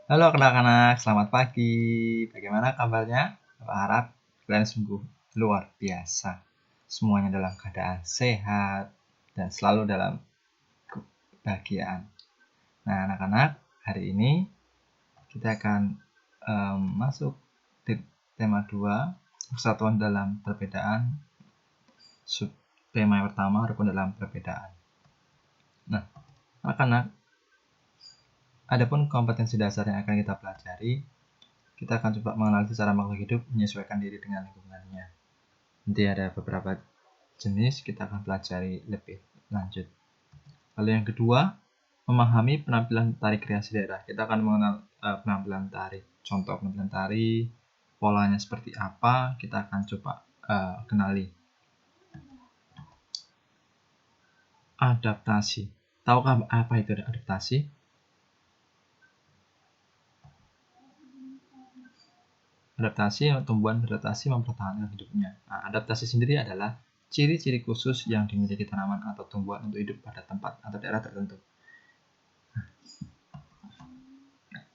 Halo anak-anak, selamat pagi. Bagaimana kabarnya? Aku harap kalian sungguh luar biasa. Semuanya dalam keadaan sehat dan selalu dalam kebahagiaan. Nah, anak-anak, hari ini kita akan masuk di tema 2, persatuan dalam perbedaan. Tema yang pertama, rukun dalam perbedaan. Nah, anak-anak, adapun kompetensi dasar yang akan kita pelajari, kita akan coba mengenal secara makhluk hidup menyesuaikan diri dengan lingkungannya. Nanti ada beberapa jenis kita akan pelajari lebih lanjut. Lalu yang kedua, memahami penampilan tari kreasi daerah. Kita akan mengenal penampilan tari. Contoh penampilan tari, polanya seperti apa, kita akan coba kenali. Adaptasi. Tahukah apa itu adaptasi? Adaptasi, tumbuhan beradaptasi mempertahankan hidupnya. Nah, adaptasi sendiri adalah ciri-ciri khusus yang dimiliki tanaman atau tumbuhan untuk hidup pada tempat atau daerah tertentu.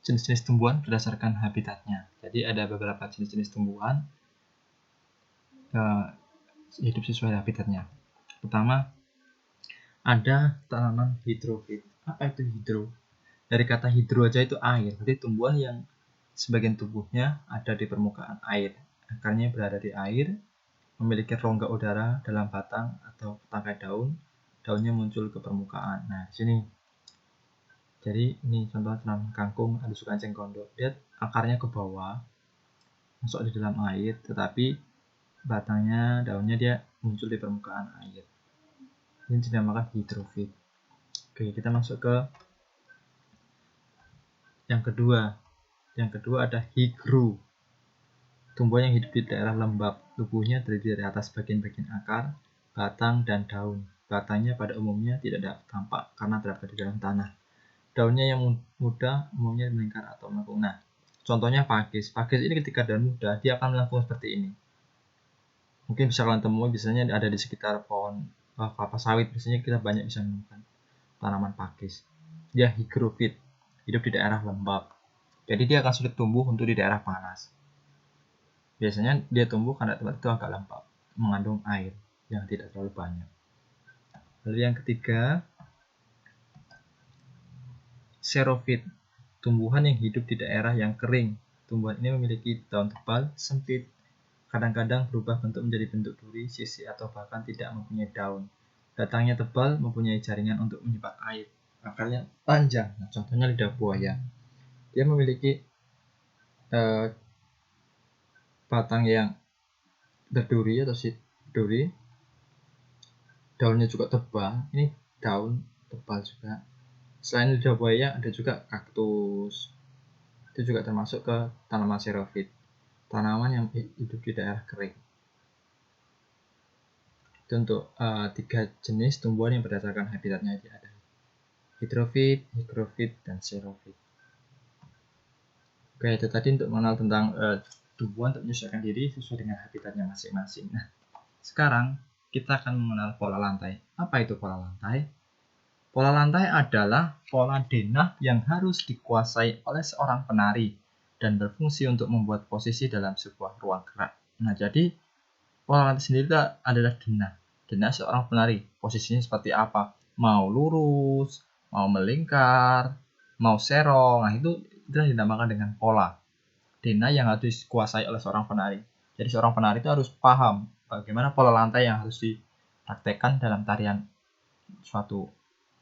Jenis-jenis tumbuhan berdasarkan habitatnya. Jadi ada beberapa jenis-jenis tumbuhan hidup sesuai habitatnya. Pertama, ada tanaman hidrofit. Apa itu hidro? Dari kata hidro aja itu air. Jadi tumbuhan yang sebagian tubuhnya ada di permukaan air. Akarnya berada di air, memiliki rongga udara dalam batang atau tangkai daun. Daunnya muncul ke permukaan. Nah, di sini. Jadi ini contoh tanaman kangkung, adus kancing kondok. Lihat akarnya ke bawah, masuk di dalam air, tetapi batangnya, daunnya dia muncul di permukaan air. Ini dinamakan hidrofit. Oke, kita masuk ke yang kedua. Yang kedua ada higro. Tumbuhan yang hidup di daerah lembab. Tubuhnya terdiri dari atas bagian-bagian akar, batang, dan daun. Batangnya pada umumnya tidak tampak karena terdapat di dalam tanah. Daunnya yang muda umumnya melingkar atau melengkung. Nah, contohnya pakis. Pakis ini ketika daun muda, dia akan melengkung seperti ini. Mungkin bisa kalian temui, biasanya ada di sekitar pohon kelapa sawit. Biasanya kita banyak bisa menemukan tanaman pakis. Dia higrofit, hidup di daerah lembab. Jadi dia akan sulit tumbuh untuk di daerah panas. Biasanya dia tumbuh karena tempat itu agak lembab, mengandung air yang tidak terlalu banyak. Lalu yang ketiga, xerophyt, tumbuhan yang hidup di daerah yang kering. Tumbuhan ini memiliki daun tebal, sempit, kadang-kadang berubah bentuk menjadi bentuk duri, sisi, atau bahkan tidak mempunyai daun. Batangnya tebal, mempunyai jaringan untuk menyimpan air. Akarnya panjang. Nah, contohnya lidah buaya. Dia memiliki batang yang berduri atau duri. Daunnya juga tebal. Ini daun tebal juga. Selain lidah buaya, ada juga kaktus. Itu juga termasuk ke tanaman xerophyt. Tanaman yang hidup di daerah kering. Itu untuk 3 jenis tumbuhan yang berdasarkan habitatnya ada hidrofit, higrofit, dan xerophyt. Oke, itu tadi untuk mengenal tentang tumbuhan untuk menyesuaikan diri sesuai dengan habitatnya masing-masing. Nah, sekarang kita akan mengenal pola lantai. Apa itu pola lantai? Pola lantai adalah pola denah yang harus dikuasai oleh seorang penari dan berfungsi untuk membuat posisi dalam sebuah ruang gerak. Nah, jadi pola lantai sendiri adalah denah. Denah seorang penari. Posisinya seperti apa? Mau lurus, mau melingkar, mau serong. Nah, itu dinamakan dengan pola. Denah yang harus dikuasai oleh seorang penari. Jadi seorang penari itu harus paham bagaimana pola lantai yang harus dipraktekkan dalam tarian suatu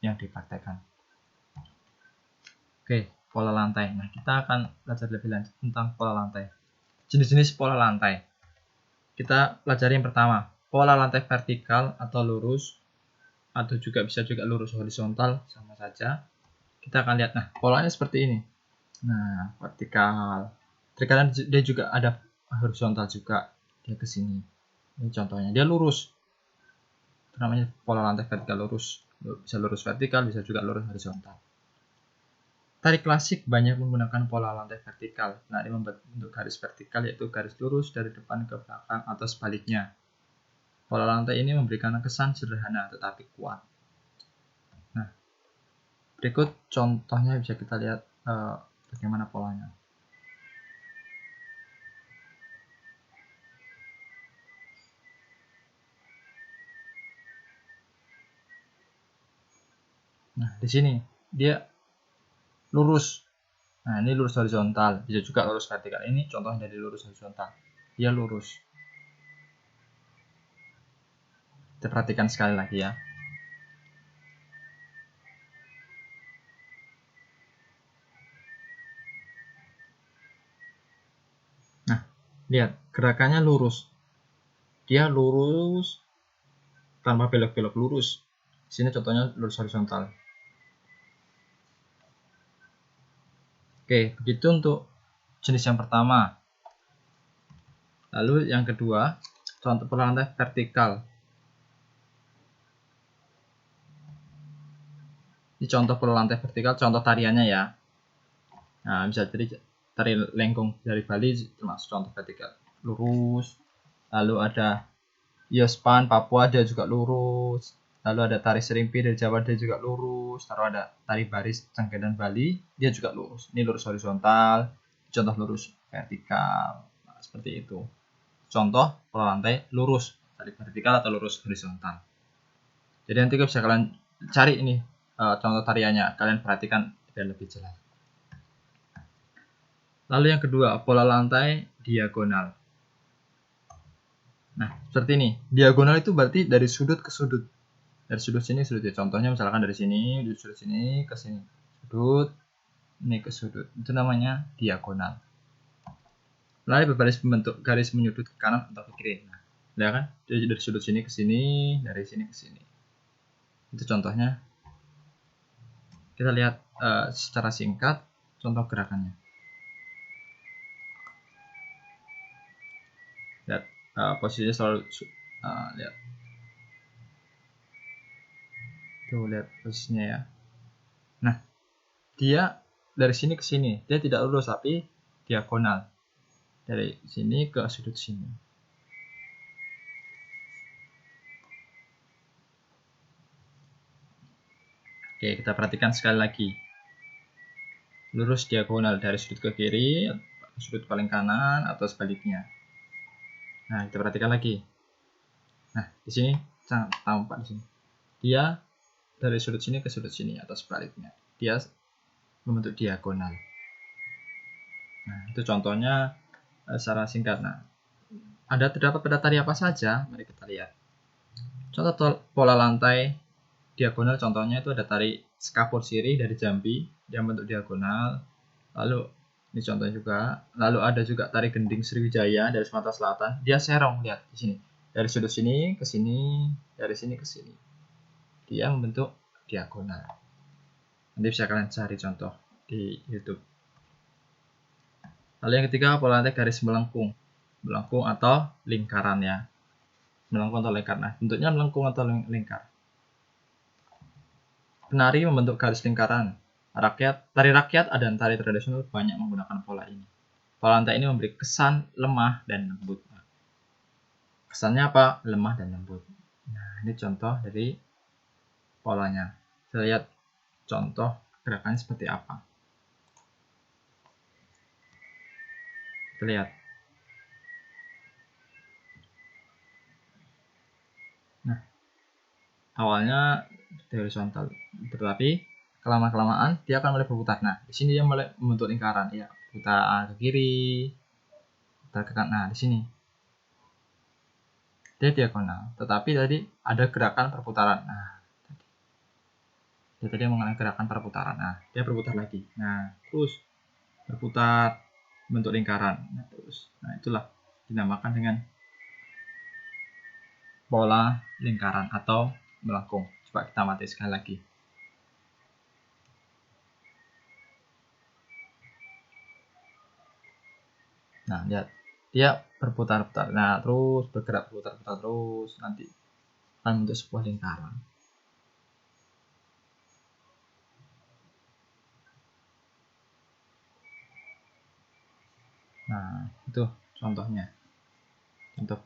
yang dipraktekkan. Oke, pola lantai. Nah, kita akan belajar lebih lanjut tentang pola lantai. Jenis-jenis pola lantai. Kita pelajari yang pertama, pola lantai vertikal atau lurus, atau juga bisa juga lurus horizontal, sama saja. Kita akan lihat, nah polanya seperti ini. Nah, vertikal. Terkadang dia juga ada horizontal juga, dia ke sini. Ini contohnya, dia lurus. Itu namanya pola lantai vertikal lurus. Bisa lurus vertikal, bisa juga lurus horizontal. Tari klasik banyak menggunakan pola lantai vertikal. Penari membuat bentuk garis vertikal, yaitu garis lurus dari depan ke belakang atau sebaliknya. Pola lantai ini memberikan kesan sederhana tetapi kuat. Nah, berikut contohnya bisa kita lihat bagaimana polanya. Nah, di sini dia lurus. Nah, ini lurus horizontal, bisa juga lurus vertikal. Ini contoh dari lurus horizontal. Dia lurus. Kita perhatikan sekali lagi ya. Nah, lihat gerakannya lurus. Dia lurus tanpa belok-belok, lurus. Di sini contohnya lurus horizontal. Oke, begitu untuk jenis yang pertama. Lalu yang kedua, contoh pola lantai vertikal. Ini contoh pola lantai vertikal, contoh tariannya ya. Nah, bisa jadi tari lengkung dari Bali termasuk contoh vertikal. Lurus. Lalu ada Yospan Papua, dia juga lurus. Lalu ada tari Serimpi dari Jawa, dia juga lurus. Lalu ada tari baris Cengkedan Bali, dia juga lurus. Ini lurus horizontal, contoh lurus vertikal. Nah, seperti itu. Contoh pola lantai lurus, tari vertikal atau lurus horizontal. Jadi nanti bisa kalian cari ini contoh tariannya, kalian perhatikan biar lebih jelas. Lalu yang kedua, pola lantai diagonal. Nah, seperti ini. Diagonal itu berarti dari sudut ke sudut. Dari sudut sini sudut ya. Contohnya misalkan dari sini, dari sudut sini ke sini. Sudut, ini ke sudut. Itu namanya diagonal. Lalu berbaris membentuk garis menyudut ke kanan atau ke kiri. Nah, ya kan? Jadi dari sudut sini ke sini, dari sini ke sini. Itu contohnya. Kita lihat secara singkat contoh gerakannya. Lihat posisinya selalu lihat. Tuh lihat posisinya ya. Nah, dia dari sini ke sini, dia tidak lurus tapi diagonal. Dari sini ke sudut sini. Oke, kita perhatikan sekali lagi. Lurus diagonal dari sudut ke kiri, sudut paling kanan atau sebaliknya. Nah, kita perhatikan lagi. Nah, di sini tampak di sini. Dia dari sudut sini ke sudut sini atau sebaliknya. Dia membentuk diagonal. Nah, itu contohnya secara singkat. Nah, terdapat pada tari apa saja? Mari kita lihat. Contoh pola lantai diagonal, contohnya itu ada tari Sekapur Sirih dari Jambi, dia membentuk diagonal. Lalu ini contohnya juga. Lalu ada juga tari Gending Sriwijaya dari Sumatera Selatan, dia serong, lihat di sini. Dari sudut sini ke sini, dari sini ke sini. Dia membentuk diagonal. Nanti bisa kalian cari contoh di YouTube. Lalu yang ketiga, pola lantai garis melengkung. Melengkung atau lingkaran ya. Melengkung atau lingkar. Nah, bentuknya melengkung atau lingkar. Penari membentuk garis lingkaran. Tari rakyat dan tari tradisional banyak menggunakan pola ini. Pola lantai ini memberi kesan lemah dan lembut. Kesannya apa? Lemah dan lembut. Nah, ini contoh dari polanya. Kita lihat contoh gerakannya seperti apa. Kita lihat. Nah, awalnya horizontal, tetapi kelamaan dia akan mulai berputar. Nah, di sini dia mulai membentuk lingkaran, ya, putar ke kiri, putar ke kanan. Nah, di sini dia diagonal, tetapi tadi ada gerakan perputaran. Nah, dia tadi mengalami gerakan perputaran. Nah, dia berputar lagi. Nah, terus berputar bentuk lingkaran. Nah, terus. Nah, itulah dinamakan dengan pola lingkaran atau melengkung. Coba kita amati sekali lagi. Nah, lihat. Dia berputar-putar. Nah, terus bergerak berputar-putar terus. Nanti akan membentuk sebuah lingkaran. Nah, itu contohnya. Contoh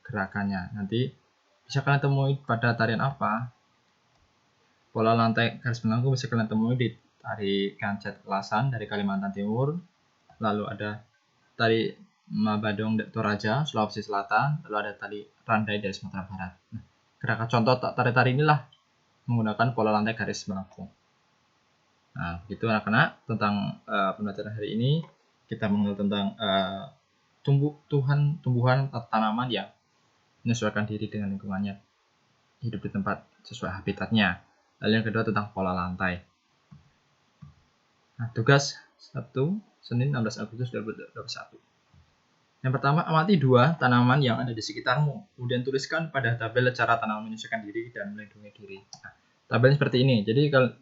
gerakannya. Nanti bisa kalian temui pada tarian apa? Pola lantai garis melengkung bisa kalian temui di tari Kancet Kelasan dari Kalimantan Timur, lalu ada tari Mabadong Toraja Sulawesi Selatan, lalu ada tari Randai dari Sumatera Barat. Nah, gerakan contoh tari-tari inilah menggunakan pola lantai garis melengkung. Nah, begitu anak-anak tentang pembelajaran hari ini. Kita mengenal tentang tumbuhan atau tanaman yang menyesuaikan diri dengan lingkungannya, hidup di tempat sesuai habitatnya. Lalu yang kedua tentang pola lantai. Nah, tugas 1 Senin 16 Agustus 2021. Yang pertama, amati 2 tanaman yang ada di sekitarmu. Kemudian tuliskan pada tabel cara tanaman menyesuaikan diri dan melindungi diri. Nah, tabelnya seperti ini. Jadi kalau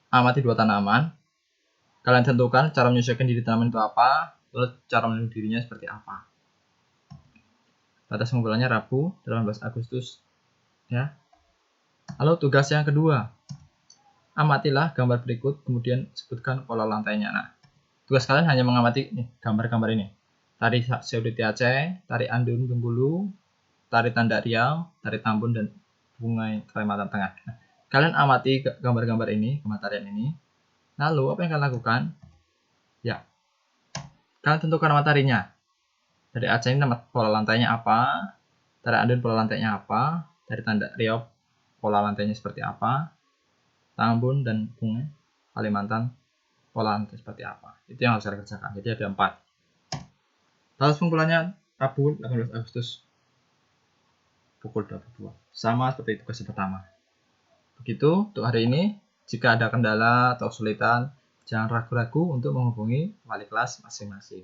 amati 2 tanaman, kalian tentukan cara menyesuaikan diri tanaman itu apa, lalu cara melindungi dirinya seperti apa. Batas pengumpulannya Rabu 18 Agustus. Ya. Lalu tugas yang kedua, amatilah gambar berikut, kemudian sebutkan pola lantainya. Nah, tugas kalian hanya mengamati gambar-gambar ini. Tari Seuditi Aceh, tari Andun Bengkulu, tari Tanda Riau, tari Tambun dan Bungai Kalimantan Tengah. Nah, kalian amati gambar-gambar ini, gambar tarian ini. Lalu apa yang kalian lakukan? Ya, kalian tentukan nama tarinya. Dari Aceh ini nama pola lantainya apa? Tari Andun pola lantainya apa? Tari Tanda Riau pola lantainya seperti apa? Tambun dan Bungai Kalimantan pola lantai seperti apa? Itu yang harus kalian kerjakan. Jadi ada 4. Batas pengumpulannya Rabu 18 Agustus pukul 22. Sama seperti tugas pertama. Begitu untuk hari ini. Jika ada kendala atau kesulitan, jangan ragu-ragu untuk menghubungi wali kelas masing-masing.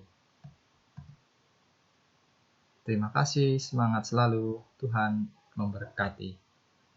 Terima kasih, semangat selalu. Tuhan memberkati.